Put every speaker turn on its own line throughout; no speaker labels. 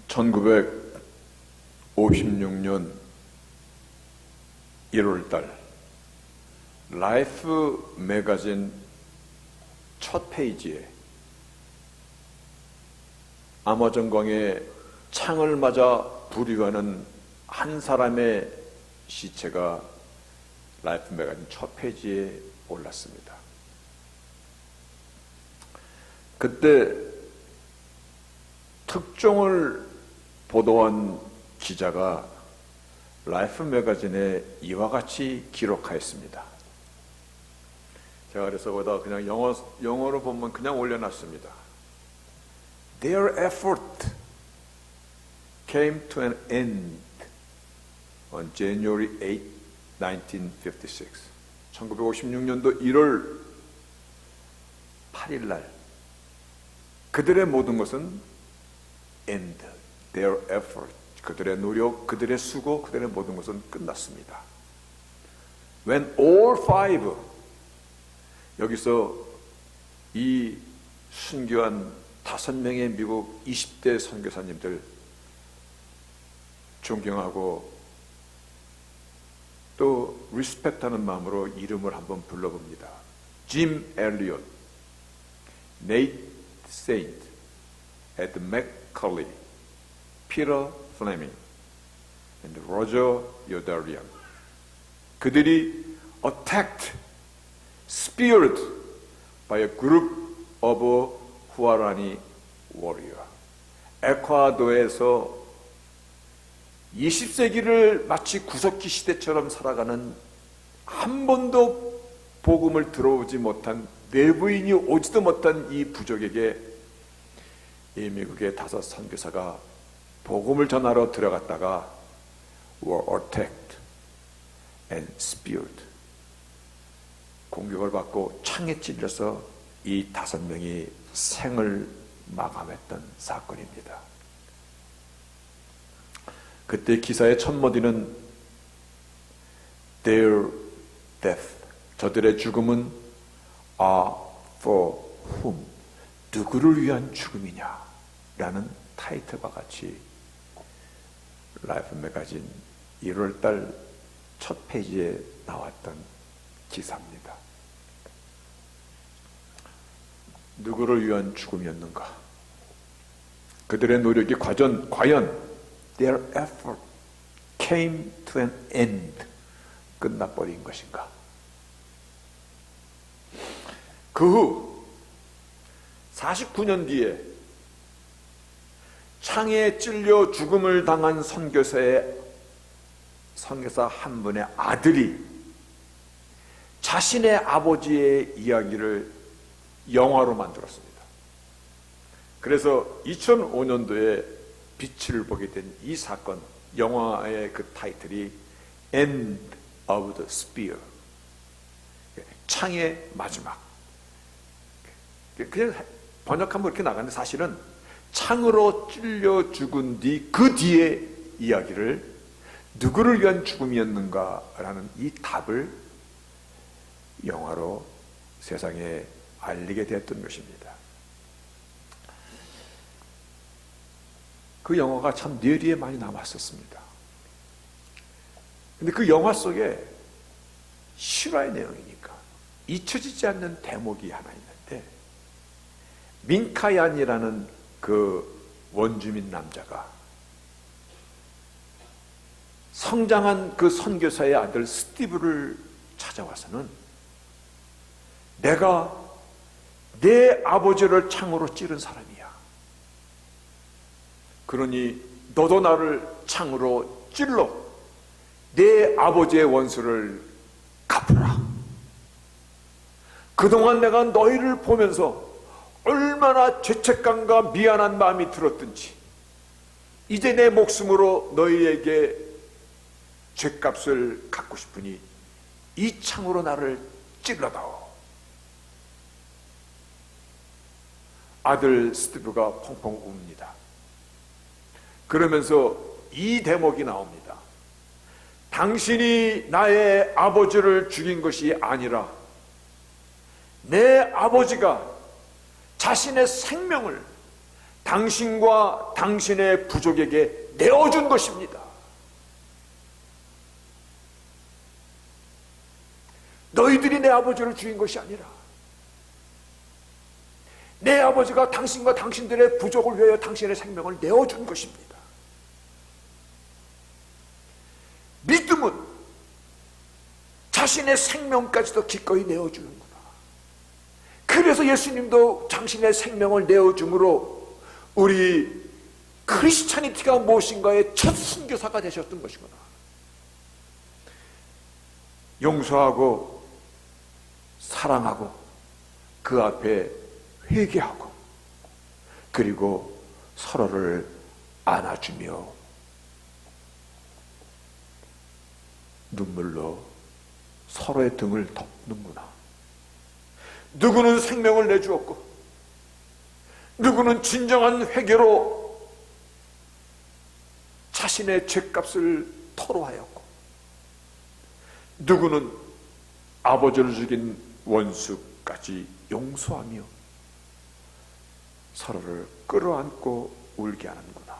1956년 1월달 라이프 매거진 첫 페이지에 아마존강에 창을 맞아 부류하는 한 사람의 시체가 라이프 매거진 첫 페이지에 올랐습니다. 그때 특종을 보도한 기자가 라이프 매거진에 이와 같이 기록하였습니다. 제가 그래서 거기다 그냥 영어로 보면 그냥 올려놨습니다. Their effort came to an end on January 8, 1956. 1956년도 1월 8일 날 그들의 모든 것은 end, their effort, 그들의 노력, 그들의 수고, 그들의 모든 것은 끝났습니다. When all five, 여기서 이 순교한 5명의 미국 20대 선교사님들 존경하고 또 리스펙트하는 마음으로 이름을 한번 불러봅니다. 짐 엘리엇, 네이트 세인트, 에드 맥컬리, 피터 플레밍, and 로저 요다리안. 그들이 attacked, speared by a group of 후아라니 warrior. 에콰도르에서 20세기를 마치 구석기 시대처럼 살아가는 한 번도 복음을 들어오지 못한 내부인이 오지도 못한 이 부족에게 이 미국의 5 선교사가 복음을 전하러 들어갔다가 were attacked and speared. 공격을 받고 창에 찔려서 이 5명이 생을 마감했던 사건입니다. 그때 기사의 첫 마디는 their death, 저들의 죽음은 are for whom, 누구를 위한 죽음이냐 라는 타이틀과 같이 라이프 매거진 1월달 첫 페이지에 나왔던 기사입니다. 누구를 위한 죽음이었는가? 그들의 노력이 과연 their effort came to an end, 끝나버린 것인가? 그 후 49년 뒤에 창에 찔려 죽음을 당한 선교사 한 분의 아들이 자신의 아버지의 이야기를 영화로 만들었습니다. 그래서 2005년도에 빛을 보게 된 이 사건, 영화의 그 타이틀이 End of the Spear, 창의 마지막. 그냥 번역하면 이렇게 나가는데 사실은 창으로 찔려 죽은 뒤 그 뒤의 이야기를 누구를 위한 죽음이었는가라는 이 답을 영화로 세상에 알리게 되었던 것입니다. 그 영화가 참 뇌리에 많이 남았었습니다. 근데 그 영화 속에 실화의 내용이니까 잊혀지지 않는 대목이 하나 있는데, 민카얀이라는 그 원주민 남자가 성장한 그 선교사의 아들 스티브를 찾아와서는 내가 내 아버지를 창으로 찌른 사람이야. 그러니 너도 나를 창으로 찔러 내 아버지의 원수를 갚으라. 그동안 내가 너희를 보면서 얼마나 죄책감과 미안한 마음이 들었든지 이제 내 목숨으로 너희에게 죄값을 갚고 싶으니 이 창으로 나를 찔러다오. 아들 스티브가 펑펑 웁니다. 그러면서 이 대목이 나옵니다. 당신이 나의 아버지를 죽인 것이 아니라 내 아버지가 자신의 생명을 당신과 당신의 부족에게 내어준 것입니다. 너희들이 내 아버지를 죽인 것이 아니라 내 아버지가 당신과 당신들의 부족을 위하여 당신의 생명을 내어준 것입니다. 믿음은 자신의 생명까지도 기꺼이 내어주는구나. 그래서 예수님도 당신의 생명을 내어줌으로 우리 크리스찬이티가 무엇인가의 첫 선교사가 되셨던 것이구나. 용서하고 사랑하고 그 앞에 회개하고 그리고 서로를 안아주며 눈물로 서로의 등을 덮는구나. 누구는 생명을 내주었고 누구는 진정한 회개로 자신의 죄값을 토로하였고 누구는 아버지를 죽인 원수까지 용서하며 서로를 끌어안고 울게 하는구나.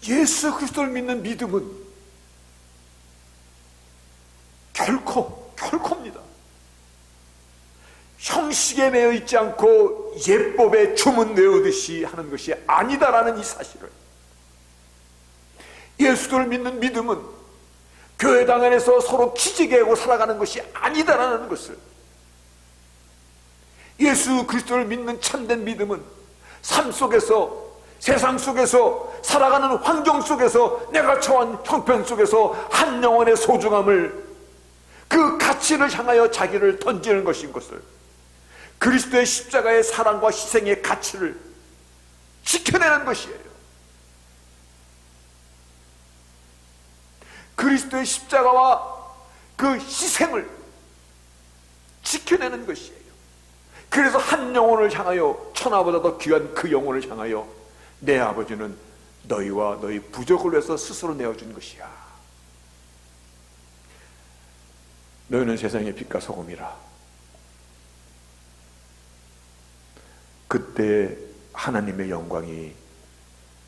예수 그리스도를 믿는 믿음은 결코입니다. 형식에 매여 있지 않고 예법에 주문 외우듯이 하는 것이 아니다라는 이 사실을, 예수를 믿는 믿음은 교회당 안에서 서로 기지개하고 살아가는 것이 아니다라는 것을, 예수 그리스도를 믿는 참된 믿음은 삶 속에서, 세상 속에서, 살아가는 환경 속에서, 내가 처한 형편 속에서 한 영혼의 소중함을, 그 가치를 향하여 자기를 던지는 것인 것을, 그리스도의 십자가의 사랑과 희생의 가치를 지켜내는 것이에요. 그리스도의 십자가와 그 희생을 지켜내는 것이에요. 그래서 한 영혼을 향하여, 천하보다 더 귀한 그 영혼을 향하여 내 아버지는 너희와 너희 부족을 위해서 스스로 내어준 것이야. 너희는 세상의 빛과 소금이라. 그때 하나님의 영광이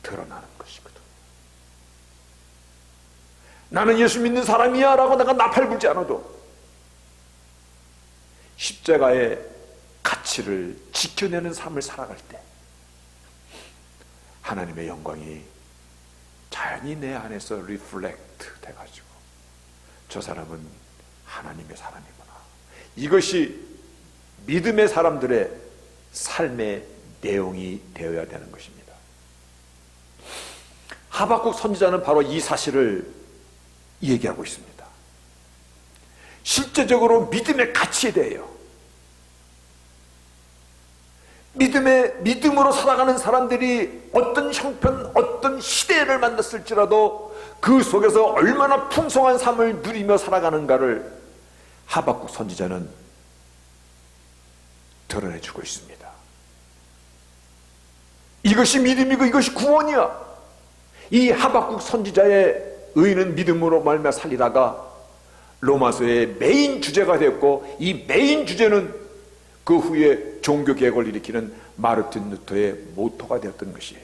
드러나는 것이거든. 나는 예수 믿는 사람이야 라고 내가 나팔 불지 않아도 십자가의 가치를 지켜내는 삶을 살아갈 때 하나님의 영광이 자연히 내 안에서 리플렉트 돼가지고 저 사람은 하나님의 사람이구나. 이것이 믿음의 사람들의 삶의 내용이 되어야 되는 것입니다. 하박국 선지자는 바로 이 사실을 얘기하고 있습니다. 실제적으로 믿음의 가치에 대해요. 믿음으로 살아가는 사람들이 어떤 형편, 어떤 시대를 만났을지라도 그 속에서 얼마나 풍성한 삶을 누리며 살아가는가를 하박국 선지자는 드러내주고 있습니다. 이것이 믿음이고 이것이 구원이야. 이 하박국 선지자의 의는 믿음으로 말미암아 살리다가 로마서의 메인 주제가 되었고, 이 메인 주제는 그 후에 종교개혁을 일으키는 마르틴 루터의 모토가 되었던 것이에요.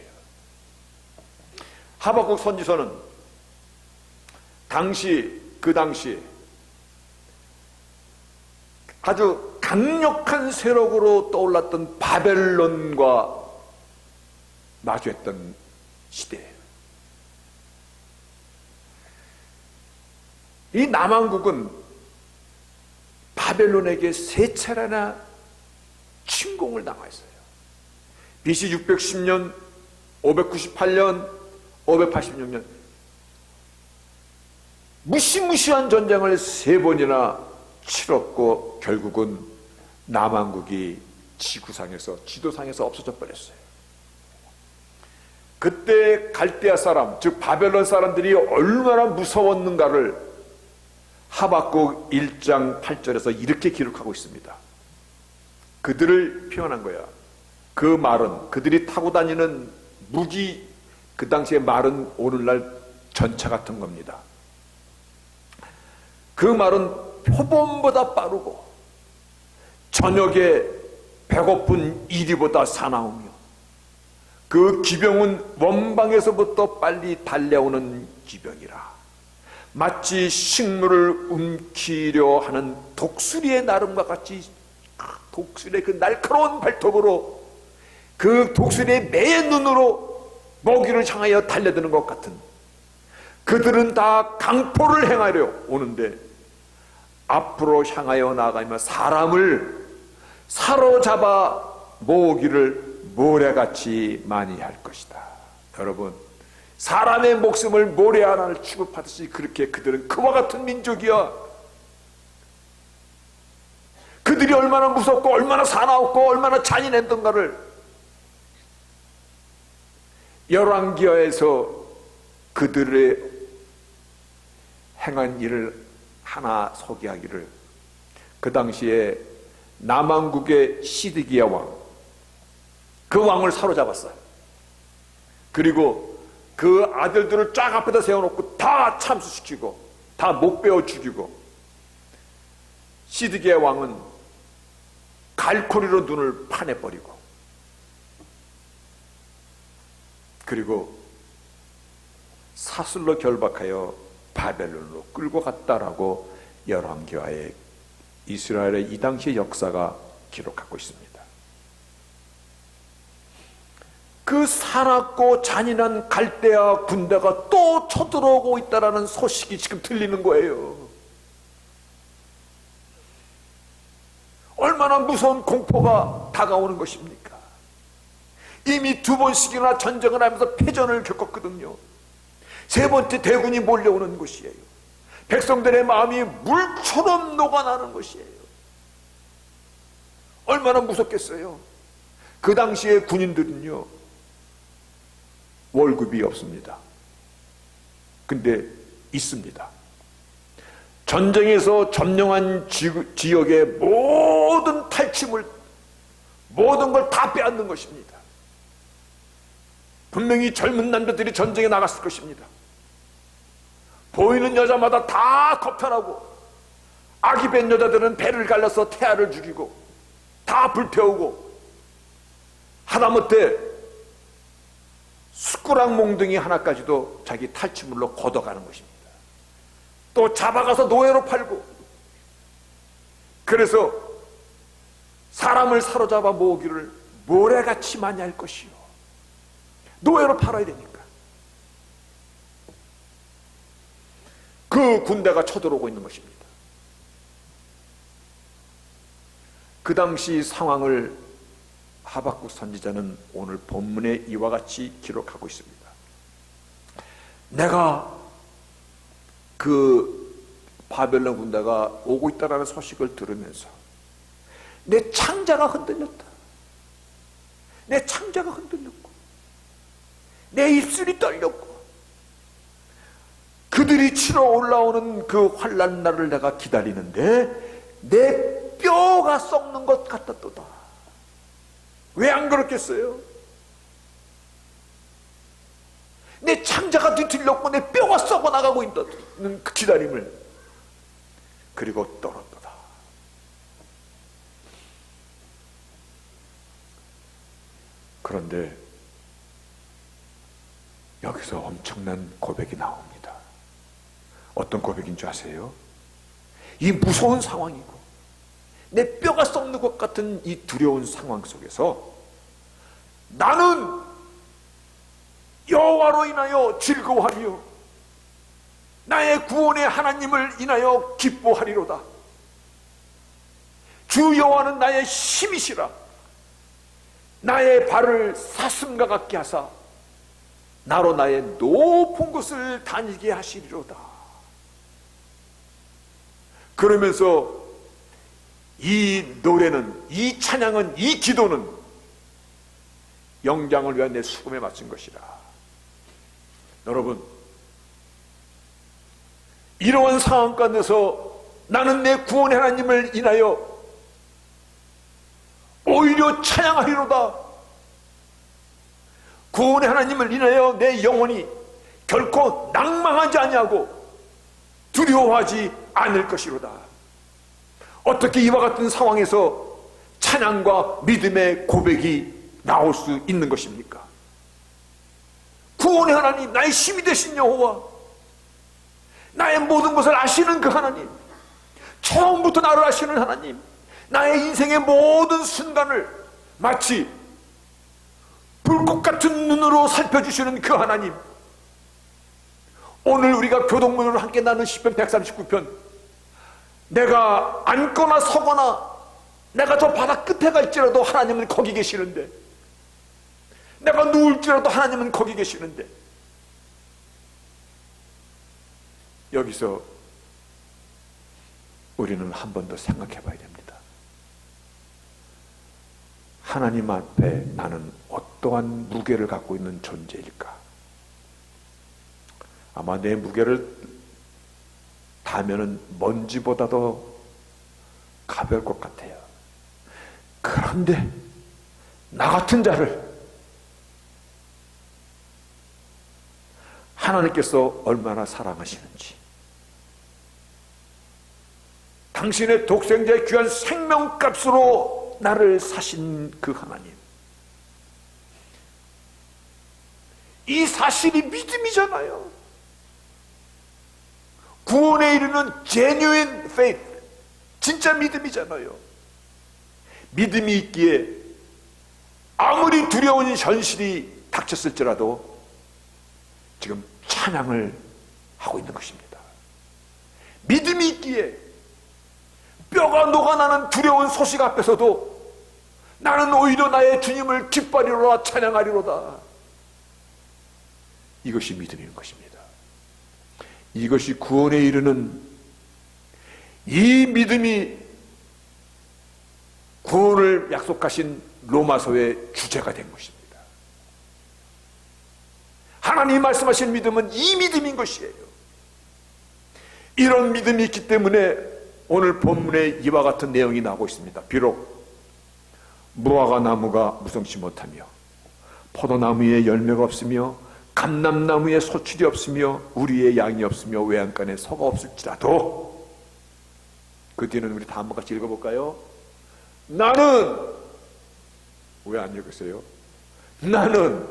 하박국 선지서는 그 당시 아주 강력한 세력으로 떠올랐던 바벨론과 마주했던 시대예요. 이 남왕국은 바벨론에게 세 차례나 침공을 당했어요. BC 610년, 598년, 586년 무시무시한 전쟁을 세 번이나 치렀고 결국은 남왕국이 지구상에서, 지도상에서 없어져 버렸어요. 그때 갈대아 사람, 즉 바벨론 사람들이 얼마나 무서웠는가를 하박국 1장 8절에서 이렇게 기록하고 있습니다. 그들을 표현한 거야. 그 말은, 그들이 타고 다니는 무기, 그 당시의 말은 오늘날 전차 같은 겁니다. 그 말은 표범보다 빠르고 저녁에 배고픈 이리보다 사나우며 그 기병은 원방에서부터 빨리 달려오는 기병이라. 마치 식물을 움키려 하는 독수리의 나름과 같이 독수리의 그 날카로운 발톱으로, 그 독수리의 매의 눈으로 먹이를 향하여 달려드는 것 같은, 그들은 다 강포를 행하려 오는데 앞으로 향하여 나아가며 사람을 사로잡아 모으기를 모래같이 많이 할 것이다. 여러분, 사람의 목숨을 모래 하나를 취급하듯이 그렇게 그들은 그와 같은 민족이야. 그들이 얼마나 무섭고 얼마나 사나웠고 얼마나 잔인했던가를 열왕기하에서 그들의 행한 일을 하나 소개하기를, 그 당시에 남왕국의 시드기야 왕, 그 왕을 사로잡았어요. 그리고 그 아들들을 쫙 앞에다 세워놓고 다 참수시키고 다 못 베어 죽이고, 시드기야 왕은 갈고리로 눈을 파내버리고, 그리고 사슬로 결박하여 바벨론으로 끌고 갔다라고 열왕기하에 이스라엘의 이 당시의 역사가 기록하고 있습니다. 그 사납고 잔인한 갈대아 군대가 또 쳐들어오고 있다는 소식이 지금 들리는 거예요. 얼마나 무서운 공포가 다가오는 것입니까? 이미 2번씩이나 전쟁을 하면서 패전을 겪었거든요. 3번째 대군이 몰려오는 것이에요. 백성들의 마음이 물처럼 녹아나는 것이에요. 얼마나 무섭겠어요. 그 당시에 군인들은요, 월급이 없습니다. 근데 있습니다. 전쟁에서 점령한 지역의 모든 탈취물, 모든 걸 다 빼앗는 것입니다. 분명히 젊은 남자들이 전쟁에 나갔을 것입니다. 보이는 여자마다 다 겁탈하고, 아기 벤 여자들은 배를 갈라서 태아를 죽이고 다 불태우고, 하다못해 숟가락 몽둥이 하나까지도 자기 탈취물로 걷어가는 것입니다. 또 잡아가서 노예로 팔고, 그래서 사람을 사로잡아 모으기를 모래같이 많이 할 것이요. 노예로 팔아야 되니까. 그 군대가 쳐들어오고 있는 것입니다. 그 당시 상황을 하박국 선지자는 오늘 본문에 이와 같이 기록하고 있습니다. 내가 그 바벨론 군대가 오고 있다는 소식을 들으면서 내 창자가 흔들렸다. 내 창자가 흔들렸고 내 입술이 떨렸고, 그들이 치러 올라오는 그 환난 날을 내가 기다리는데 내 뼈가 썩는 것 같았도다. 왜 안 그렇겠어요? 내 창자가 뒤틀렸고 내 뼈가 썩어나가고 있는 그 기다림을, 그리고 떨었도다. 그런데 여기서 엄청난 고백이 나옵니다. 어떤 고백인 줄 아세요? 이 무서운 상황이고 내 뼈가 썩는 것 같은 이 두려운 상황 속에서 나는 여호와로 인하여 즐거워하며 나의 구원의 하나님을 인하여 기뻐하리로다. 주 여호와는 나의 힘이시라. 나의 발을 사슴과 같게 하사 나로 나의 높은 곳을 다니게 하시리로다. 그러면서 이 노래는, 이 찬양은, 이 기도는 영장을 위한 내 수금에 바친 것이라. 여러분, 이러한 상황 가운데서 나는 내 구원의 하나님을 인하여 오히려 찬양하리로다. 구원의 하나님을 인하여 내 영혼이 결코 낭망하지 아니하고 두려워하지 않을 것이로다. 어떻게 이와 같은 상황에서 찬양과 믿음의 고백이 나올 수 있는 것입니까? 구원의 하나님, 나의 힘이 되신 여호와, 나의 모든 것을 아시는 그 하나님, 처음부터 나를 아시는 하나님, 나의 인생의 모든 순간을 마치 불꽃 같은 눈으로 살펴주시는 그 하나님, 오늘 우리가 교동문으로 함께 나눈 시편 139편, 내가 앉거나 서거나 내가 저 바다 끝에 갈지라도 하나님은 거기 계시는데, 내가 누울지라도 하나님은 거기 계시는데, 여기서 우리는 한 번 더 생각해 봐야 됩니다. 하나님 앞에 나는 어떠한 무게를 갖고 있는 존재일까? 아마 내 무게를 다면은 먼지보다도 가벼울 것 같아요. 그런데 나 같은 자를 하나님께서 얼마나 사랑하시는지, 당신의 독생자의 귀한 생명값으로 나를 사신 그 하나님, 이 사실이 믿음이잖아요. 구원에 이르는 genuine faith, 진짜 믿음이잖아요. 믿음이 있기에 아무리 두려운 현실이 닥쳤을지라도 지금 찬양을 하고 있는 것입니다. 믿음이 있기에 뼈가 녹아나는 두려운 소식 앞에서도 나는 오히려 나의 주님을 기뻐하리로다, 찬양하리로다. 이것이 믿음인 것입니다. 이것이 구원에 이르는, 이 믿음이 구원을 약속하신 로마서의 주제가 된 것입니다. 하나님이 말씀하신 믿음은 이 믿음인 것이에요. 이런 믿음이 있기 때문에 오늘 본문에 이와 같은 내용이 나오고 있습니다. 비록 무화과 나무가 무성치 못하며 포도나무에 열매가 없으며 감람나무에 소출이 없으며 우리의 양이 없으며 외양간에 소가 없을지라도, 그 뒤는 우리 다 한번 같이 읽어볼까요? 나는, 왜 안 읽으세요? 나는,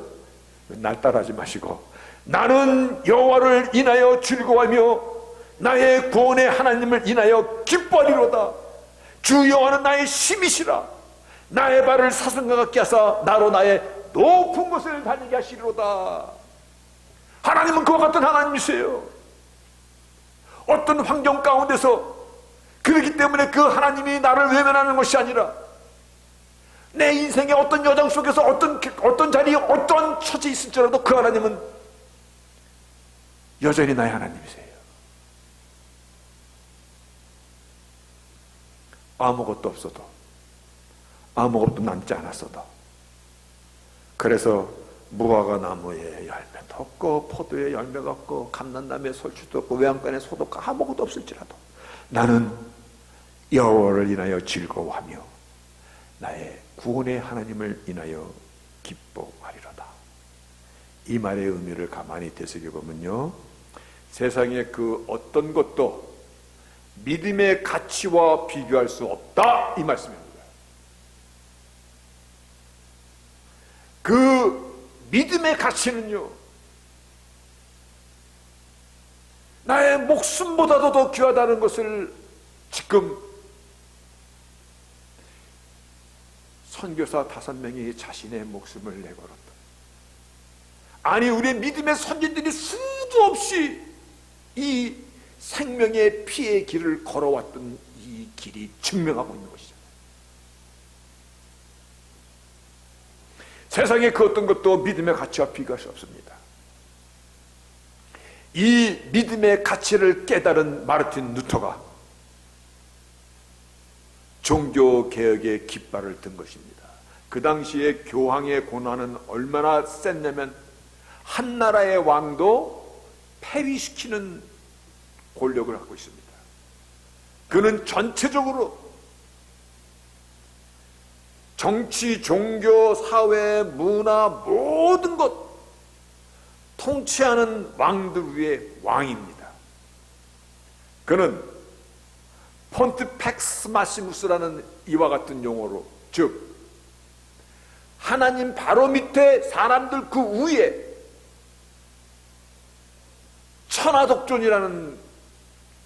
날 따라하지 마시고, 나는 여호와를 인하여 즐거워하며 나의 구원의 하나님을 인하여 기뻐하리로다. 주 여호와는 나의 힘이시라. 나의 발을 사슴과 같게 하사 나로 나의 높은 곳을 다니게 하시리로다. 하나님은 그와 같은 하나님이세요. 어떤 환경 가운데서, 그렇기 때문에 그 하나님이 나를 외면하는 것이 아니라 내 인생의 어떤 여정 속에서 어떤 자리에 어떤 처지에 있을지라도 그 하나님은 여전히 나의 하나님이세요. 아무것도 없어도, 아무것도 남지 않았어도, 그래서 무화과 나무에 열매도 없고 포도에 열매가 없고 감람나무에 솔출도 없고 외양간에 소도 없고 아무것도 없을지라도 나는 여호와를 인하여 즐거워하며 나의 구원의 하나님을 인하여 기뻐하리로다. 이 말의 의미를 가만히 되새겨보면요, 세상의 그 어떤 것도 믿음의 가치와 비교할 수 없다, 이 말씀입니다. 그 믿음의 가치는요, 나의 목숨보다도 더 귀하다는 것을 지금 선교사 5명이 자신의 목숨을 내걸었다. 아니, 우리의 믿음의 선진들이 수도 없이 이 생명의 피의 길을 걸어왔던 이 길이 증명하고 있는 것이죠. 세상에 그 어떤 것도 믿음의 가치와 비교할 수 없습니다. 이 믿음의 가치를 깨달은 마르틴 루터가 종교개혁의 깃발을 든 것입니다. 그 당시에 교황의 권한은 얼마나 셌냐면 한 나라의 왕도 폐위시키는 권력을 갖고 있습니다. 그는 전체적으로 정치, 종교, 사회, 문화 모든 것 통치하는 왕들 위의 왕입니다. 그는 폰티펙스 마시무스라는 이와 같은 용어로 즉 하나님 바로 밑에 사람들 그 위에 천하독존이라는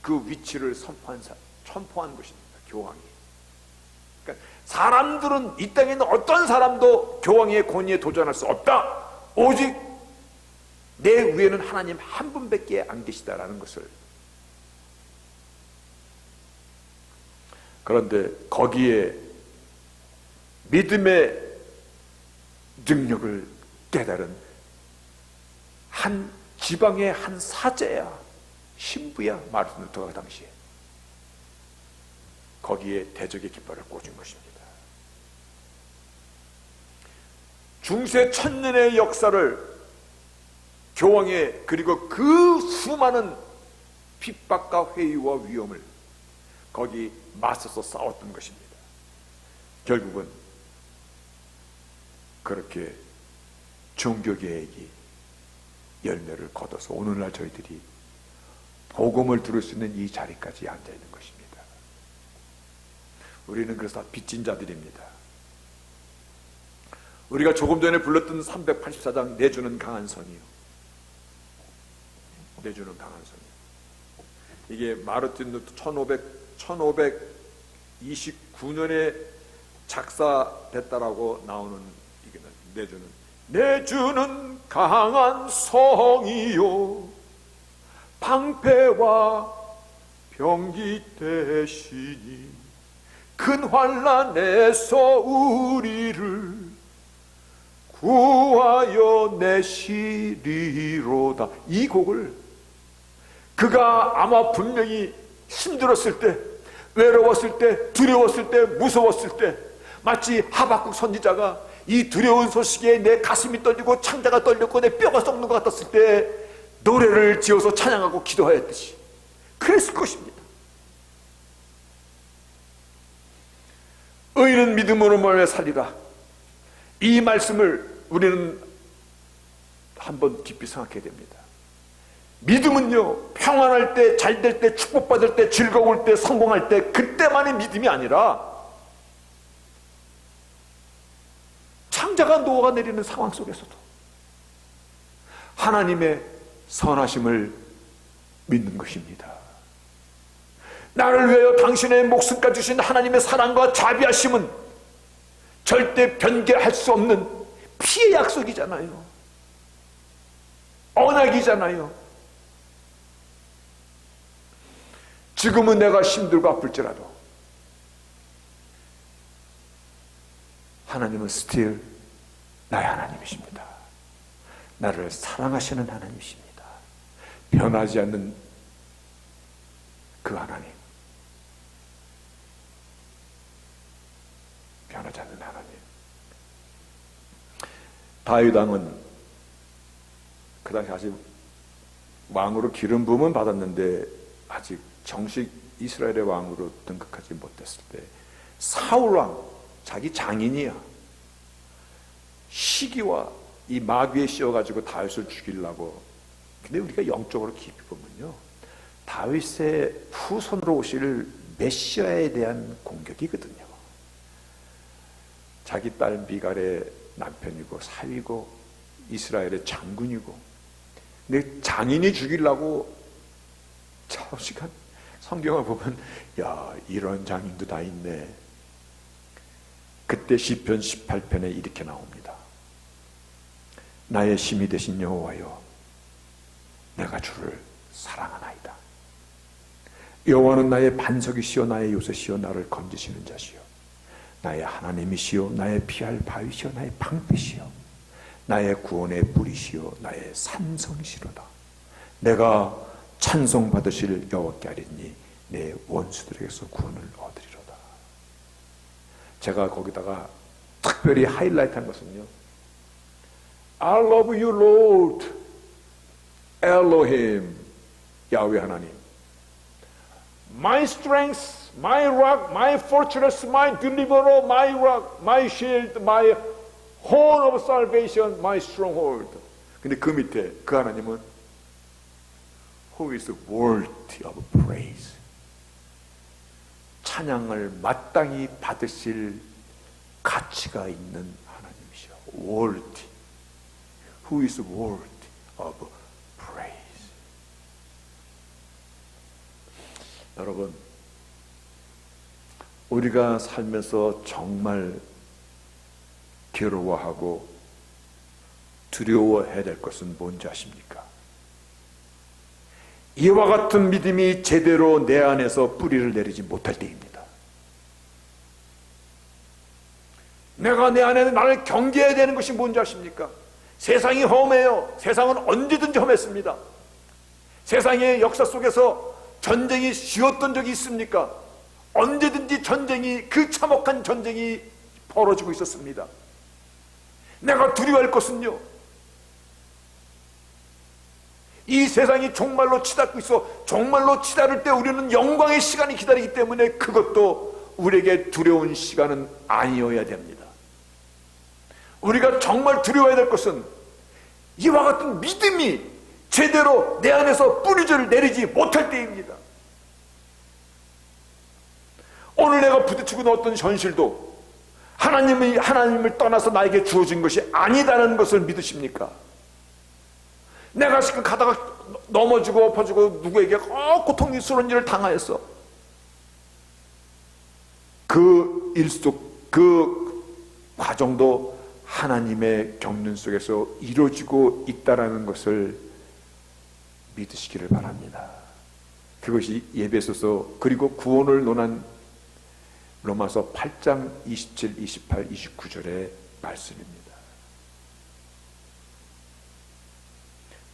그 위치를 선포한 것입니다. 교황이. 그러니까 사람들은, 이 땅에 있는 어떤 사람도 교황의 권위에 도전할 수 없다. 오직 내 위에는 하나님 한 분밖에 안 계시다라는 것을. 그런데 거기에 믿음의 능력을 깨달은 한 지방의 한 사제야, 신부야, 마르틴 루터가 당시에 거기에 대적의 깃발을 꽂은 것입니다. 중세 천년의 역사를 교황의, 그리고 그 수많은 핍박과 회의와 위험을 거기 맞서서 싸웠던 것입니다. 결국은 그렇게 종교개혁이 열매를 거둬서 오늘날 저희들이 복음을 들을 수 있는 이 자리까지 앉아 있는 것입니다. 우리는 그래서 빚진 자들입니다. 우리가 조금 전에 불렀던 384장 내주는 강한 성이요. 내주는 강한 성이요. 이게 마르틴 루터 1529년에 작사됐다라고 나오는 이게 내주는 강한 성이요 방패와 병기 대신이 큰 환난에서 우리를 구하여 내시리로다. 이 곡을 그가 아마 분명히 힘들었을 때, 외로웠을 때, 두려웠을 때, 무서웠을 때, 마치 하박국 선지자가 이 두려운 소식에 내 가슴이 떨리고 창자가 떨렸고 내 뼈가 썩는 것 같았을 때 노래를 지어서 찬양하고 기도하였듯이 그랬을 것입니다. 의인은 믿음으로 말며 살리라. 이 말씀을 우리는 한번 깊이 생각해야 됩니다. 믿음은요, 평안할 때, 잘 될 때, 축복받을 때, 즐거울 때, 성공할 때, 그때만의 믿음이 아니라 창자가 녹아내리는 상황 속에서도 하나님의 선하심을 믿는 것입니다. 나를 위하여 당신의 목숨까지 주신 하나님의 사랑과 자비하심은 절대 변개할 수 없는 피의 약속이잖아요. 언약이잖아요. 지금은 내가 힘들고 아플지라도 하나님은 still 나의 하나님이십니다. 나를 사랑하시는 하나님이십니다. 변하지 않는 그 하나님, 변하지 않는 하나님. 다윗 왕은 그 당시 아직 왕으로 기름 부음은 받았는데 아직 정식 이스라엘의 왕으로 등극하지 못했을 때 사울 왕, 자기 장인이야, 시기와 이 마귀에 씌워가지고 다윗을 죽이려고. 근데 우리가 영적으로 깊이 보면요, 다윗의 후손으로 오실 메시아에 대한 공격이거든요. 자기 딸 미갈의 남편이고 사위고 이스라엘의 장군이고, 근데 장인이 죽이려고 시간 성경을 보면 야, 이런 장인도 다 있네. 그때 시편 18편에 이렇게 나옵니다. 나의 힘이 되신 여호와여, 내가 주를 사랑하나이다. 여호와는 나의 반석이시여 나의 요새시여 나를 건지시는 자시여 나의 하나님이시여 나의 피할 바위시여 나의 방패시여 나의 구원의 뿌리시여 나의 산성이시로다. 내가 찬송받으실 여호와께 아뢰니 내 원수들에게서 구원을 얻으리로다. 제가 거기다가 특별히 하이라이트한 것은요, I love you Lord Elohim, 야훼 하나님, my strength, my rock, my fortress, my deliverer, my rock, my shield, my horn of salvation, my stronghold. 근데 그 밑에 그 하나님은 Who is worthy of praise, 찬양을 마땅히 받으실 가치가 있는 하나님이시오. worthy. Who is worthy of praise. 여러분, 우리가 살면서 정말 괴로워하고 두려워해야 될 것은 뭔지 아십니까? 이와 같은 믿음이 제대로 내 안에서 뿌리를 내리지 못할 때입니다. 내가 내 안에 나를 경계해야 되는 것이 뭔지 아십니까? 세상이 험해요. 세상은 언제든지 험했습니다. 세상의 역사 속에서 전쟁이 쉬웠던 적이 있습니까? 언제든지 전쟁이, 그 참혹한 전쟁이 벌어지고 있었습니다. 내가 두려워할 것은요, 이 세상이 종말로 치닫고 있어. 종말로 치닫을 때 우리는 영광의 시간이 기다리기 때문에 그것도 우리에게 두려운 시간은 아니어야 됩니다. 우리가 정말 두려워해야 될 것은 이와 같은 믿음이 제대로 내 안에서 뿌리를 내리지 못할 때입니다. 오늘 내가 부딪히고 있는 어떤 현실도 하나님을 떠나서 나에게 주어진 것이 아니다는 것을 믿으십니까? 내가 지금 가다가 넘어지고 엎어지고 누구에게 고통스러운 일을 당하였어. 그 일 속, 그 과정도 하나님의 경륜 속에서 이루어지고 있다라는 것을 믿으시기를 바랍니다. 그것이 예배소서 그리고 구원을 논한 로마서 8장 27, 28, 29절의 말씀입니다.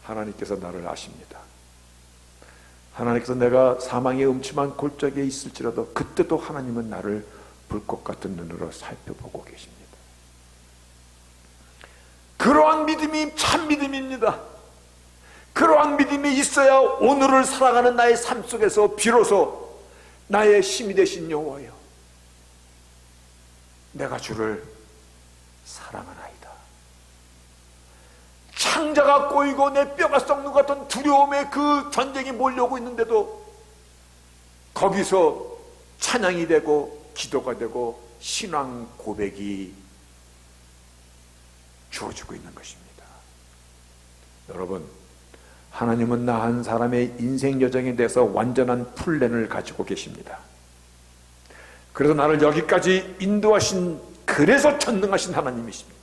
하나님께서 나를 아십니다. 하나님께서 내가 사망의 음침한 골짜기에 있을지라도 그때도 하나님은 나를 불꽃 같은 눈으로 살펴보고 계십니다. 그러한 믿음이 참 믿음입니다. 그러한 믿음이 있어야 오늘을 살아가는 나의 삶 속에서 비로소 나의 힘이 되신 여호와여, 내가 주를 사랑하나이다. 창자가 꼬이고 내 뼈가 썩는 것 같은 두려움의 그 전쟁이 몰려오고 있는데도 거기서 찬양이 되고 기도가 되고 신앙 고백이 주어지고 있는 것입니다. 여러분, 하나님은 나 한 사람의 인생 여정에 대해서 완전한 플랜을 가지고 계십니다. 그래서 나를 여기까지 인도하신, 그래서 전능하신 하나님이십니다.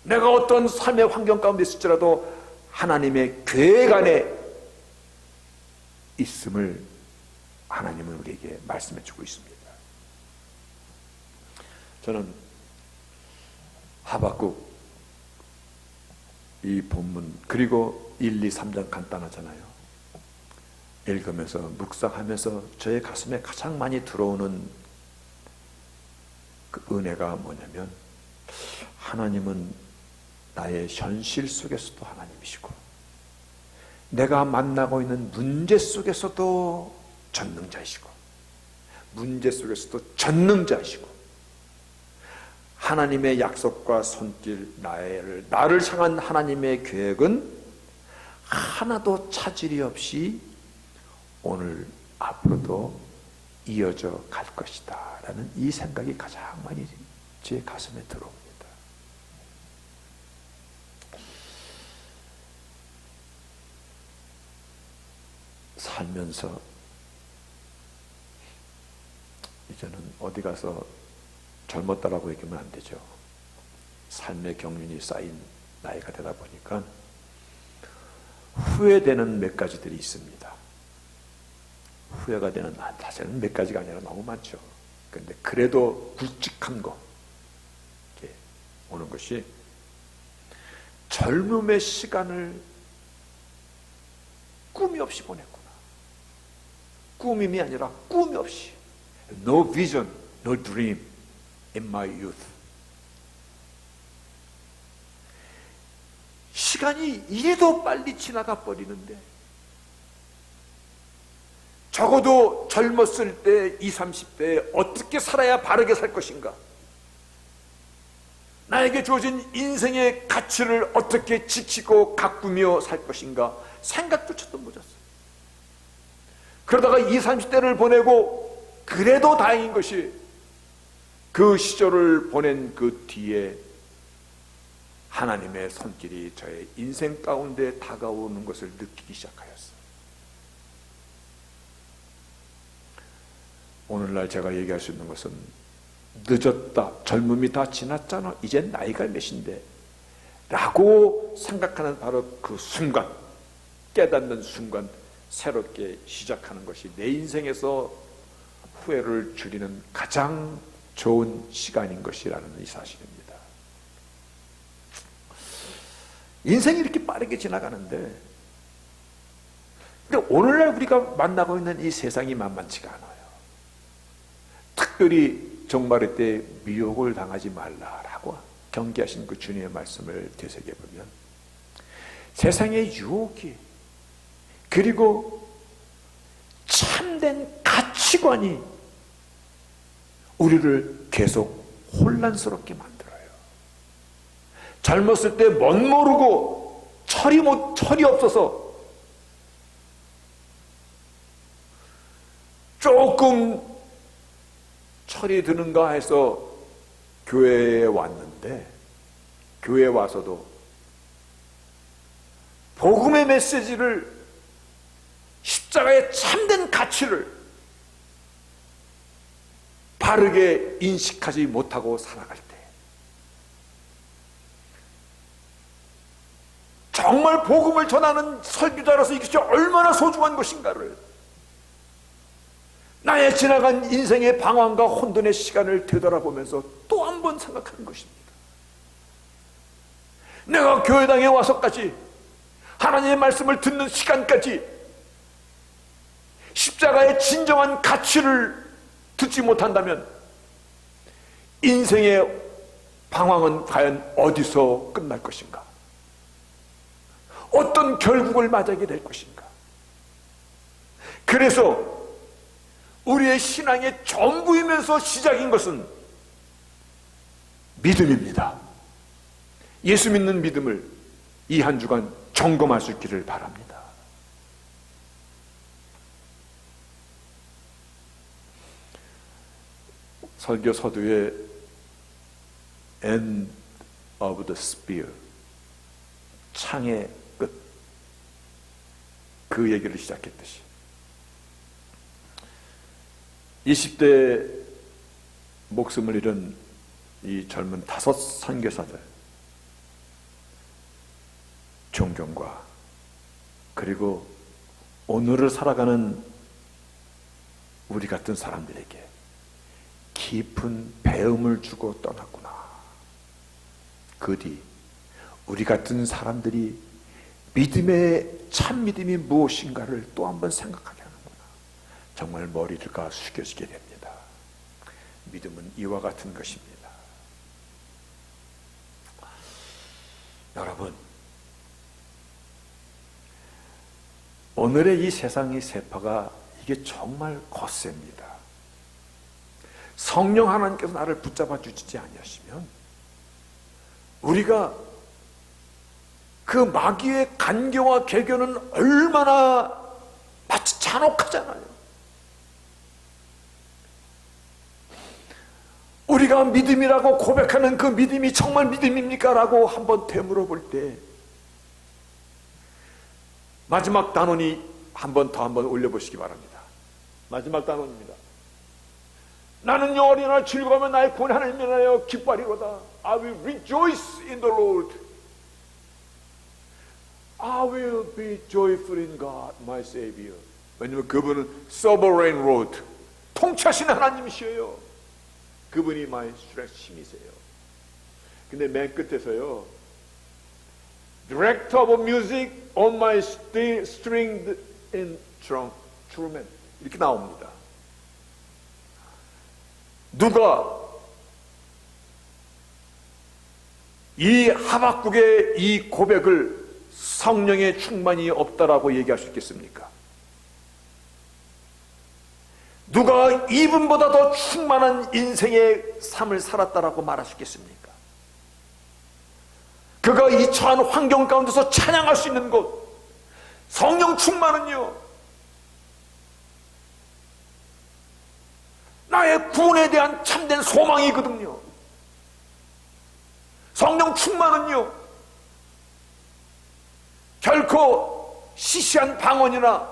내가 어떤 삶의 환경 가운데 있을지라도 하나님의 계획 안에 있음을 하나님은 우리에게 말씀해 주고 있습니다. 저는 하박국 이 본문 그리고 1, 2, 3장 간단하잖아요. 읽으면서 묵상하면서 저의 가슴에 가장 많이 들어오는 그 은혜가 뭐냐면, 하나님은 나의 현실 속에서도 하나님이시고 내가 만나고 있는 문제 속에서도 전능자이시고 문제 속에서도 전능자이시고 하나님의 약속과 손길, 나를 향한 하나님의 계획은 하나도 차질이 없이 오늘 앞으로도 이어져 갈 것이다 라는 이 생각이 가장 많이 제 가슴에 들어옵니다. 살면서 이제는 어디 가서 젊었다라고 얘기하면 안 되죠. 삶의 경륜이 쌓인 나이가 되다 보니까 후회되는 몇 가지들이 있습니다. 후회가 되는, 사실은 몇 가지가 아니라 너무 많죠. 그런데 그래도 굵직한 거 오는 것이, 젊음의 시간을 꿈이 없이 보냈구나. 꾸밈이 아니라 꿈이 없이. No vision, no dream in my youth. 시간이 이래도 빨리 지나가 버리는데, 적어도 젊었을 때 20, 30대에 어떻게 살아야 바르게 살 것인가, 나에게 주어진 인생의 가치를 어떻게 지키고 가꾸며 살 것인가 생각조차도 못했어요. 그러다가 20, 30대를 보내고, 그래도 다행인 것이 그 시절을 보낸 그 뒤에 하나님의 손길이 저의 인생 가운데 다가오는 것을 느끼기 시작하였어요. 오늘날 제가 얘기할 수 있는 것은 늦었다, 젊음이 다 지났잖아, 이제 나이가 몇인데 라고 생각하는 바로 그 순간, 깨닫는 순간 새롭게 시작하는 것이 내 인생에서 후회를 줄이는 가장 좋은 시간인 것이라는 이 사실입니다. 인생이 이렇게 빠르게 지나가는데, 근데 오늘날 우리가 만나고 있는 이 세상이 만만치가 않아요. 특별히 종말의 때 미혹을 당하지 말라라고 경계하신 그 주님의 말씀을 되새겨보면 세상의 유혹이, 그리고 참된 가치관이 우리를 계속 혼란스럽게 만들어요. 젊었을 때 멋모르고 철이 없어서 조금 철이 드는가 해서 교회에 왔는데, 교회에 와서도 복음의 메시지를, 십자가의 참된 가치를 바르게 인식하지 못하고 살아갈 때 정말 복음을 전하는 설교자로서 이것이 얼마나 소중한 것인가를, 나의 지나간 인생의 방황과 혼돈의 시간을 되돌아보면서 또 한 번 생각하는 것입니다. 내가 교회당에 와서까지, 하나님의 말씀을 듣는 시간까지 십자가의 진정한 가치를 듣지 못한다면 인생의 방황은 과연 어디서 끝날 것인가? 어떤 결국을 맞이하게 될 것인가? 그래서 우리의 신앙의 전부이면서 시작인 것은 믿음입니다. 예수 믿는 믿음을 이 한 주간 점검할 수 있기를 바랍니다. 설교 서두에 End of the spear, 창의 끝, 그 얘기를 시작했듯이 20대 목숨을 잃은 이 젊은 5 선교사들, 존경과 그리고 오늘을 살아가는 우리 같은 사람들에게 깊은 배움을 주고 떠났구나. 그 뒤 우리 같은 사람들이 믿음의 참 믿음이 무엇인가를 또 한번 생각하게 하는구나. 정말 머리가 숙여지게 됩니다. 믿음은 이와 같은 것입니다. 여러분, 오늘의 이 세상의 세파가 이게 정말 거셉니다. 성령 하나님께서 나를 붙잡아 주시지 아니하시면 우리가 그 마귀의 간교와 개교는 얼마나 마치 잔혹하잖아요. 우리가 믿음이라고 고백하는 그 믿음이 정말 믿음입니까? 라고 한번 되물어 볼 때 마지막 단원이 한번 올려보시기 바랍니다. 마지막 단원입니다. 나는 영원히 즐거우며 나의 구원 하나님을 인하여 기뻐하리로다. I will rejoice in the Lord. I will be joyful in God, my Savior. 왜냐하면 그분은 sovereign Lord, 통치하신 하나님이시에요. 그분이 my strength, 힘이세요. 근데 맨 끝에서요, Director of music on my stringed instrument, 이렇게 나옵니다. 누가 이 하박국의 이 고백을 성령의 충만이 없다라고 얘기할 수 있겠습니까? 누가 이분보다 더 충만한 인생의 삶을 살았다라고 말할 수 있겠습니까? 그가 이 처한 환경 가운데서 찬양할 수 있는 것, 성령 충만은요, 나의 나의 구원에 대한 참된 소망이거든요. 성령 충만은요, 결코 시시한 방언이나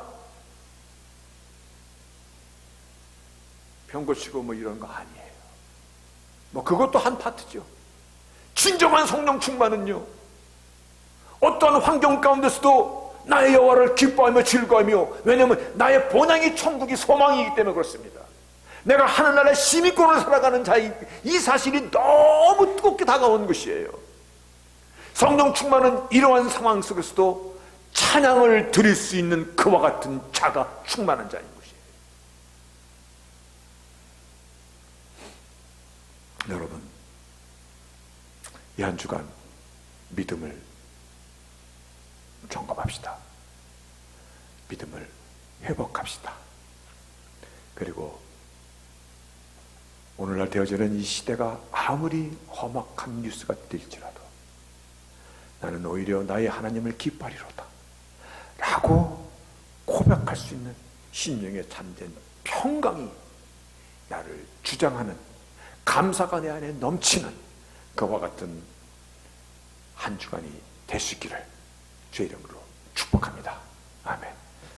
병 고치고 뭐 이런 거 아니에요. 뭐 그것도 한 파트죠. 진정한 성령 충만은요, 어떠한 환경 가운데서도 나의 여호와를 기뻐하며 즐거워하며, 왜냐하면 나의 본향이 천국이 소망이기 때문에 그렇습니다. 내가 하늘나라의 시민권을 살아가는 자이, 이 사실이 너무 뜨겁게 다가온 것이에요. 성령 충만은 이러한 상황 속에서도 찬양을 드릴 수 있는 그와 같은 자가 충만한 자인 것이에요. 여러분, 이 한 주간 믿음을 점검합시다. 믿음을 회복합시다. 그리고 오늘날 되어지는 이 시대가 아무리 험악한 뉴스가 될지라도 나는 오히려 나의 하나님을 기뻐하리로다 라고 고백할 수 있는 심령의 참된 평강이 나를 주장하는, 감사가 내 안에 넘치는 그와 같은 한 주간이 될 수 있기를 주의 이름으로 축복합니다. 아멘.